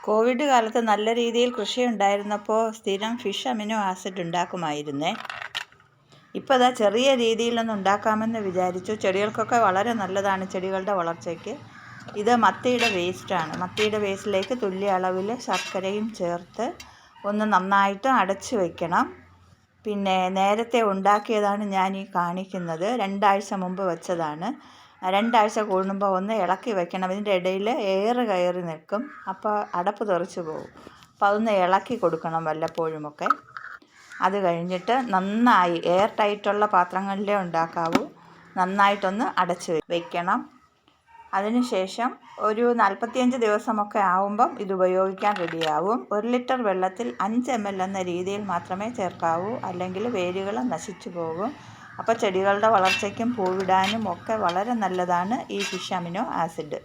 Covid കാലത്ത് നല്ല രീതിയിൽ കൃഷി ഉണ്ടായിരുന്നപ്പോൾ സ്ഥിരം ഫിഷ് അമിനോ ആസിഡ് ഉണ്ടാക്കുമായിരുന്നേ. ഇപ്പോൾ അതാ ചെറിയ രീതിയിലൊന്ന് ഉണ്ടാക്കാമെന്ന് വിചാരിച്ചു. ചെടികൾക്കൊക്കെ വളരെ നല്ലതാണ്, ചെടികളുടെ വളർച്ചയ്ക്ക്. ഇത് മത്തിയുടെ വേസ്റ്റാണ്. മത്തിയുടെ വേസ്റ്റിലേക്ക് തുല്യ അളവിൽ ശർക്കരയും ചേർത്ത് ഒന്ന് നന്നായിട്ട് അടച്ചു വയ്ക്കണം. പിന്നെ നേരത്തെ ഉണ്ടാക്കിയതാണ് ഞാൻ ഈ കാണിക്കുന്നത്. 2 ആഴ്ച മുമ്പ് വെച്ചതാണ്. 2 ആഴ്ച കൂടുമ്പോൾ ഒന്ന് ഇളക്കി വെക്കണം. ഇതിൻ്റെ ഇടയിൽ എയർ കയറി നിൽക്കും, അപ്പോൾ അടപ്പ് തെറിച്ച് പോകും. അപ്പോൾ അതൊന്ന് ഇളക്കി കൊടുക്കണം വല്ലപ്പോഴുമൊക്കെ. അത് കഴിഞ്ഞിട്ട് നന്നായി എയർ ടൈറ്റുള്ള പാത്രങ്ങളിലേ ഉണ്ടാക്കാവൂ. നന്നായിട്ടൊന്ന് അടച്ച് വയ്ക്കണം. അതിനുശേഷം ഒരു 45 ദിവസമൊക്കെ ആവുമ്പം ഇത് ഉപയോഗിക്കാൻ റെഡിയാവും. 1 ലിറ്റർ വെള്ളത്തിൽ 5 ml എന്ന രീതിയിൽ മാത്രമേ ചേർക്കാവൂ, അല്ലെങ്കിൽ വേരുകൾ നശിച്ചു പോകും. അപ്പോൾ ചെടികളുടെ വളർച്ചയ്ക്കും പൂവിടാനും ഒക്കെ വളരെ നല്ലതാണ് ഈ ഫിഷ് അമിനോ ആസിഡ്.